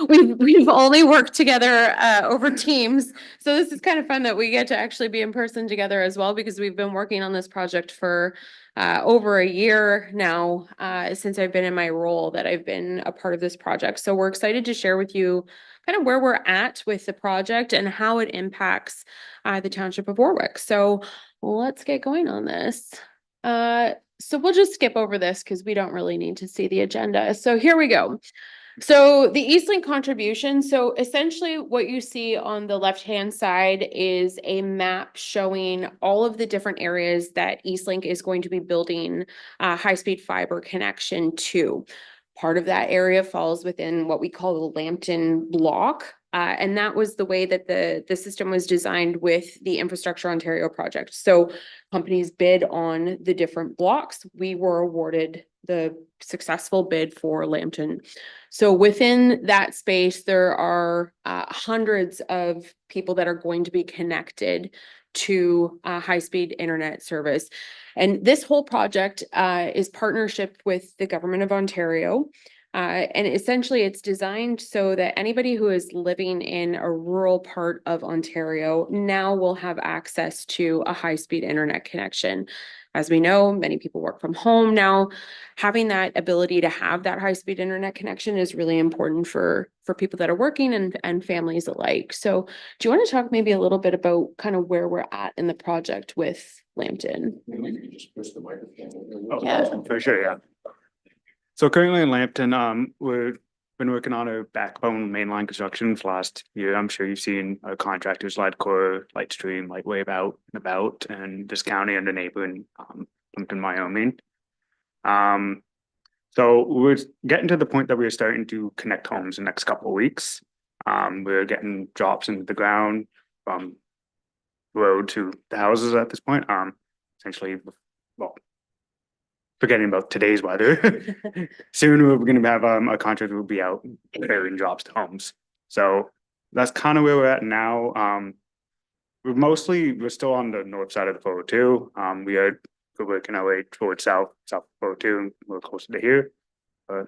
We've only worked together over Teams. So this is kind of fun that we get to actually be in person together as well, because we've been working on this project for over a year now, since I've been in my role that I've been a part of this project. So we're excited to share with you kind of where we're at with the project and how it impacts the Township of Warwick. So let's get going on this. So we'll just skip over this because we don't really need to see the agenda. So here we go. So the Eastlink contribution. So essentially what you see on the left-hand side is a map showing all of the different areas that Eastlink is going to be building high-speed fiber connection to. Part of that area falls within what we call the Lambton block. And that was the way that the system was designed with the Infrastructure Ontario project. So companies bid on the different blocks. We were awarded the successful bid for Lambton. So within that space, there are hundreds of people that are going to be connected to high-speed internet service. And this whole project is partnership with the Government of Ontario. And essentially it's designed so that anybody who is living in a rural part of Ontario now will have access to a high-speed internet connection. As we know, many people work from home now. Having that ability to have that high-speed internet connection is really important for people that are working and families alike. So do you want to talk maybe a little bit about kind of where we're at in the project with Lambton? Maybe you just push the microphone. Oh, Yeah. for sure, yeah. So currently in Lambton, we've been working on a backbone mainline construction for the last year. I'm sure you've seen contractors like Core, Lightstream, Lightwave out and about, and this county and the neighboring Lambton, Wyoming. So we're getting to the point that we're starting to connect homes in the next couple of weeks. We're getting drops into the ground from road to the houses at this point. Essentially, well, forgetting about today's weather. Soon we're going to have a contractor will be out burying drops to homes. So that's kind of where we're at now. We're still on the north side of the 402. We're working our way towards south 402, and we're closer to here. But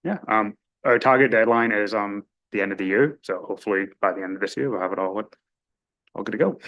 yeah, our target deadline is the end of the year. So hopefully by the end of this year we'll have it all good to go.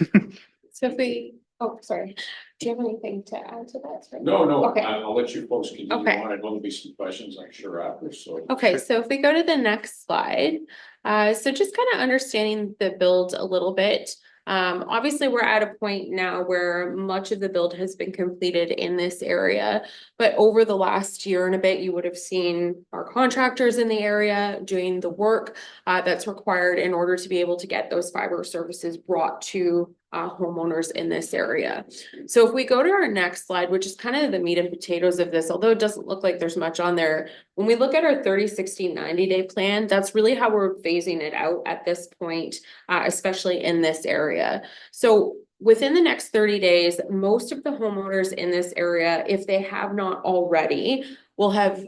So if we, oh, sorry. Do you have anything to add to that? No, Okay. I'll let you folks continue Okay. on. I know there'll be some questions, I'm sure, after, so. Okay, so if we go to the next slide, so just kind of understanding the build a little bit. Obviously, we're at a point now where much of the build has been completed in this area, but over the last year and a bit, you would have seen our contractors in the area doing the work that's required in order to be able to get those fiber services brought to homeowners in this area. So if we go to our next slide, which is kind of the meat and potatoes of this, although it doesn't look like there's much on there, when we look at our 30, 60, 90-day plan, that's really how we're phasing it out at this point, especially in this area. So within the next 30 days, most of the homeowners in this area, if they have not already, will have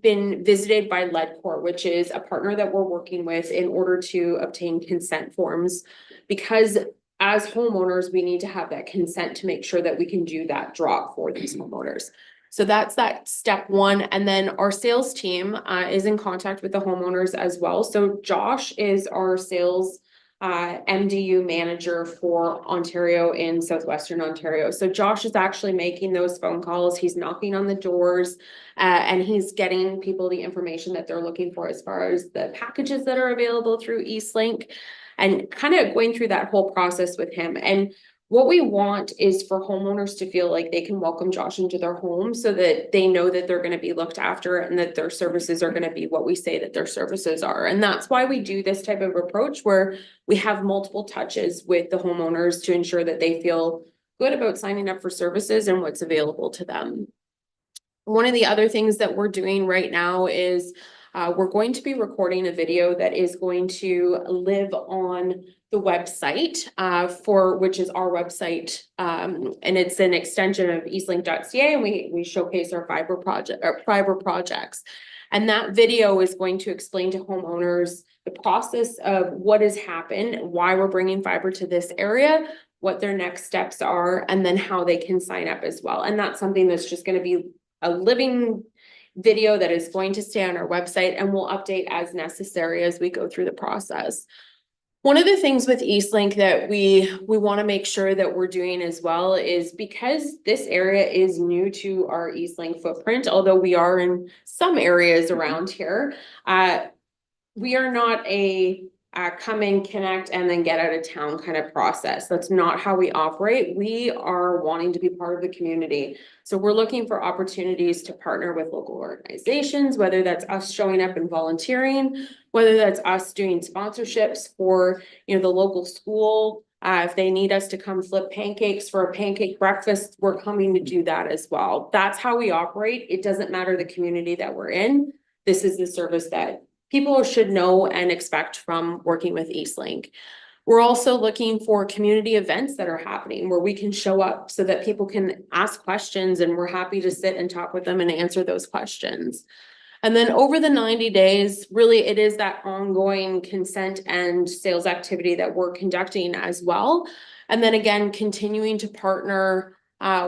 been visited by Ledcor, which is a partner that we're working with in order to obtain consent forms, because as homeowners, we need to have that consent to make sure that we can do that drop for these homeowners. So that's that step one. And then our sales team is in contact with the homeowners as well. So Josh is our sales MDU manager for Ontario in Southwestern Ontario. So Josh is actually making those phone calls. He's knocking on the doors, and he's getting people the information that they're looking for as far as the packages that are available through Eastlink, and kind of going through that whole process with him. And what we want is for homeowners to feel like they can welcome Josh into their home so that they know that they're going to be looked after and that their services are going to be what we say that their services are. And that's why we do this type of approach where we have multiple touches with the homeowners to ensure that they feel good about signing up for services and what's available to them. One of the other things that we're doing right now is we're going to be recording a video that is going to live on the website which is our website, and it's an extension of eastlink.ca, and we showcase our fiber projects. And that video is going to explain to homeowners the process of what has happened, why we're bringing fiber to this area, what their next steps are, and then how they can sign up as well. And that's something that's just going to be a living video that is going to stay on our website, and we'll update as necessary as we go through the process. One of the things with Eastlink that we want to make sure that we're doing as well is because this area is new to our Eastlink footprint, although we are in some areas around here, we are not a come in, connect, and then get out of town kind of process. That's not how we operate. We are wanting to be part of the community. So we're looking for opportunities to partner with local organizations, whether that's us showing up and volunteering, whether that's us doing sponsorships for, the local school. If they need us to come flip pancakes for a pancake breakfast, we're coming to do that as well. That's how we operate. It doesn't matter the community that we're in. This is the service that people should know and expect from working with Eastlink. We're also looking for community events that are happening where we can show up so that people can ask questions, and we're happy to sit and talk with them and answer those questions. And then over the 90 days, really it is that ongoing consent and sales activity that we're conducting as well. And then again, continuing to partner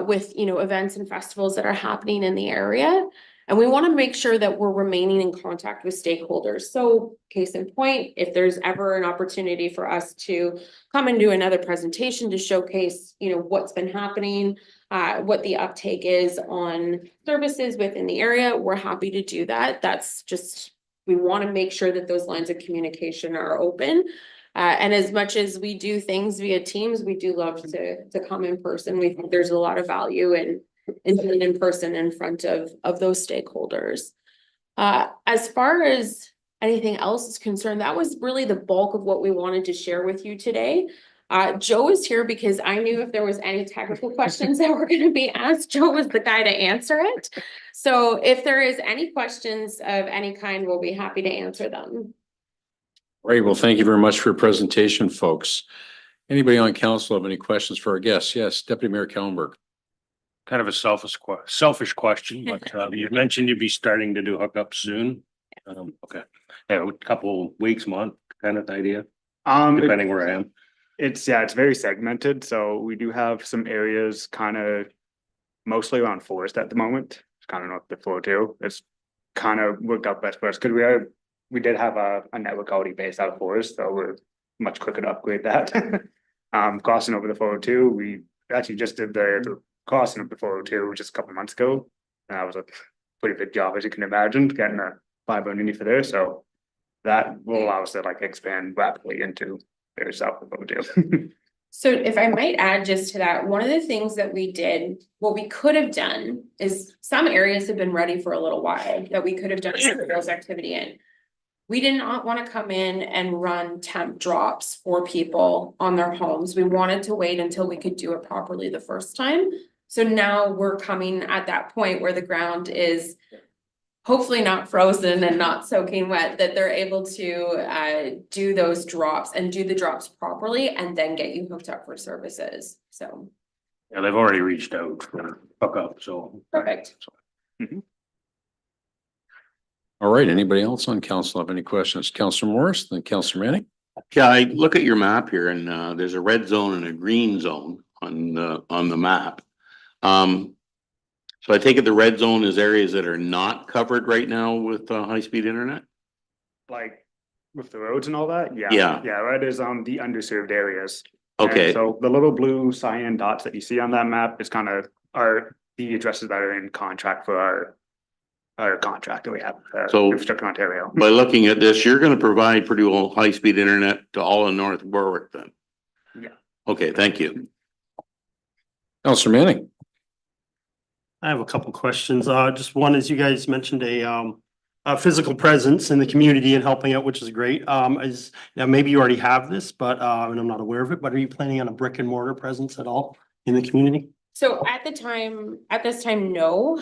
with, events and festivals that are happening in the area. And we want to make sure that we're remaining in contact with stakeholders. So case in point, if there's ever an opportunity for us to come and do another presentation to showcase, what's been happening, what the uptake is on services within the area, we're happy to do that. That's just, we want to make sure that those lines of communication are open. And as much as we do things via Teams, we do love to come in person. We think there's a lot of value in being in person in front of those stakeholders. As far as anything else is concerned, that was really the bulk of what we wanted to share with you today. Joe is here because I knew if there was any technical questions that were going to be asked, Joe was the guy to answer it. So if there is any questions of any kind, we'll be happy to answer them. Great. Well, thank you very much for your presentation, folks. Anybody on council have any questions for our guests? Yes, Deputy Mayor Kellenberg. Kind of a selfish question, but you mentioned you'd be starting to do hookups soon. Okay, yeah, a couple weeks, month, kind of idea, depending where I am. It's very segmented. So we do have some areas kind of mostly around Forest at the moment. It's kind of north of the 402. It's kind of worked out best for us because we did have a network already based out of Forest, so we're much quicker to upgrade that. Crossing over the 402, we actually just did the crossing of the 402 just a couple of months ago. And that was a pretty big job, as you can imagine, getting a fiber underneath of there. So that will allow us to expand rapidly into there south of 402. So if I might add just to that, one of the things that we did, what we could have done is some areas have been ready for a little while that we could have done sales activity in. We did not want to come in and run temp drops for people on their homes. We wanted to wait until we could do it properly the first time. So now we're coming at that point where the ground is hopefully not frozen and not soaking wet, that they're able to do those drops and do the drops properly and then get you hooked up for services. So Yeah, they've already reached out for hookup, so. perfect. All right. Anybody else on council have any questions? Councilor Morris, then Councilor Manning. Yeah, I look at your map here and there's a red zone and a green zone on the map. So I take it the red zone is areas that are not covered right now with high-speed internet? Like with the roads and all that, yeah. Yeah. Yeah, that is the underserved areas. And Okay, so the little blue cyan dots that you see on that map is kind of the addresses that are in contract for our contract that we have, So- Infrastructure Ontario. by looking at this, you're gonna provide pretty well high-speed internet to all of North Berwick then? Yeah. Okay, thank you. Counselor Manning. I have a couple questions. Just one is you guys mentioned a physical presence in the community and helping out, which is great. Now maybe you already have this, but, and I'm not aware of it, but are you planning on a brick and mortar presence at all in the community? So at this time, no.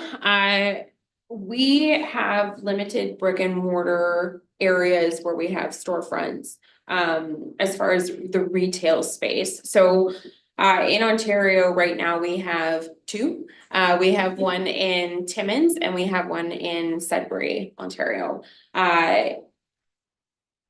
We have limited brick and mortar areas where we have storefronts, as far as the retail space. So, in Ontario right now, we have two. We have one in Timmins and we have one in Sudbury, Ontario.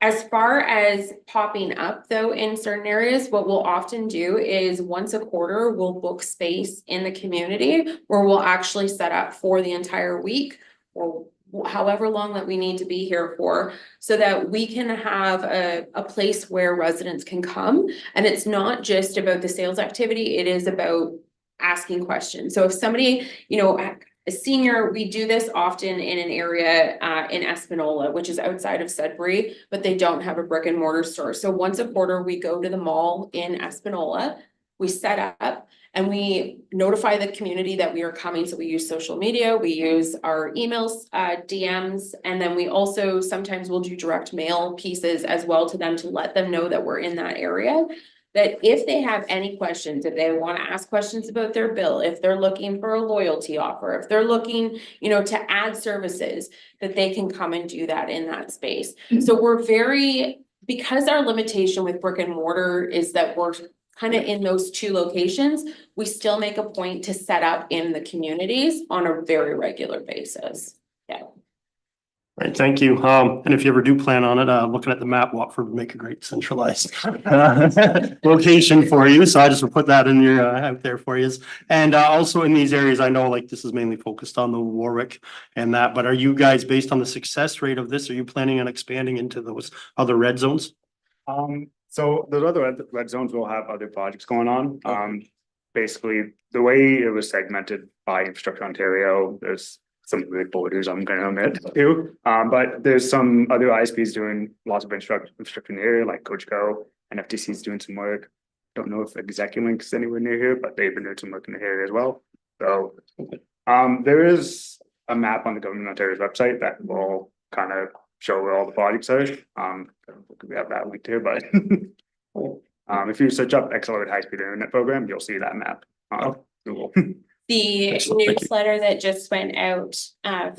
As far as popping up though in certain areas, what we'll often do is once a quarter, we'll book space in the community where we'll actually set up for the entire week or however long that we need to be here for, so that we can have a place where residents can come. And it's not just about the sales activity, it is about asking questions. So if somebody, a senior, we do this often in an area in Espanola, which is outside of Sudbury, but they don't have a brick and mortar store. So once a quarter, we go to the mall in Espanola, we set up and we notify the community that we are coming. So we use social media, we use our emails, DMs, and then we also sometimes will do direct mail pieces as well to them to let them know that we're in that area. That if they have any questions, if they want to ask questions about their bill, if they're looking for a loyalty offer, if they're looking, to add services, that they can come and do that in that space. So we're because our limitation with brick and mortar is that we're kind of in those two locations, we still make a point to set up in the communities on a very regular basis. Yeah. Right, thank you. And if you ever do plan on it, looking at the map, Watford would make a great centralized location for you. So I just would put that in your, out there for you. And also in these areas, I know like this is mainly focused on the Warwick and that, but are you guys, based on the success rate of this, are you planning on expanding into those other red zones? So the other red zones will have other projects going on. Basically, the way it was segmented by Infrastructure Ontario, there's some weird borders I'm gonna omit too. But there's some other ISPs doing lots of infrastructure in the area, like Cogeco, and FTC is doing some work. Don't know if Execulink is anywhere near here, but they've been doing some work in the area as well. So there is a map on the Government of Ontario's website that will kind of show where all the projects are. We have that linked here, but if you search up Accelerated High Speed Internet Program, you'll see that map. Google. The Excellent, thank you. newsletter that just went out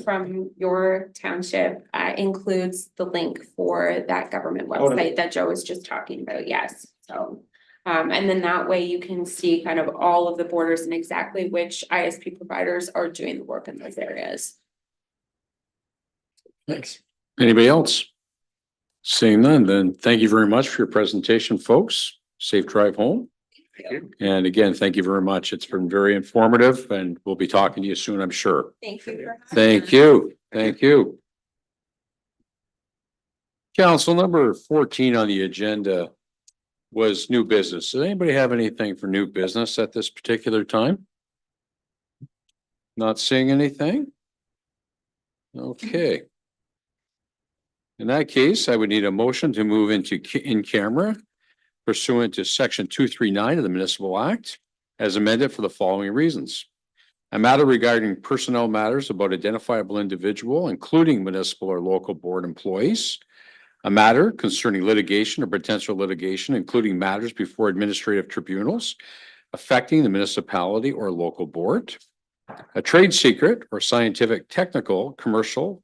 from your township includes the link for that government website that Joe was just talking about, yes. So, and then that way you can see kind of all of the borders and exactly which ISP providers are doing the work in those areas. Thanks. Anybody else? Seeing none, then thank you very much for your presentation, folks. Safe drive home. Thank you. And again, thank you very much. It's been very informative and we'll be talking to you soon, I'm sure. Thank you. Thank you. Thank you. Council number 14 on the agenda was new business. Does anybody have anything for new business at this particular time? Not seeing anything? Okay. In that case, I would need a motion to move into in camera pursuant to section 239 of the Municipal Act as amended for the following reasons. A matter regarding personnel matters about identifiable individual, including municipal or local board employees. A matter concerning litigation or potential litigation, including matters before administrative tribunals affecting the municipality or local board. A trade secret or scientific, technical, commercial,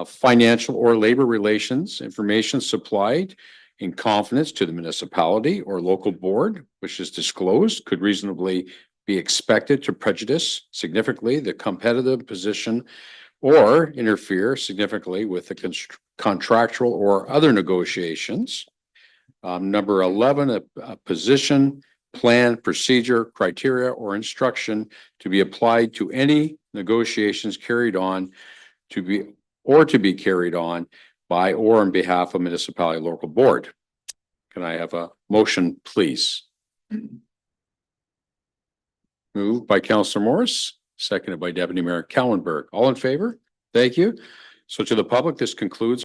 financial or labor relations information supplied in confidence to the municipality or local board, which is disclosed, could reasonably be expected to prejudice significantly the competitive position or interfere significantly with the contractual or other negotiations. Number 11, a position, plan, procedure, criteria, or instruction to be applied to any negotiations carried on to be carried on by or on behalf of municipality local board. Can I have a motion, please? Moved by Councillor Morris, seconded by Deputy Mayor Callenberg. All in favor? Thank you. So to the public, this concludes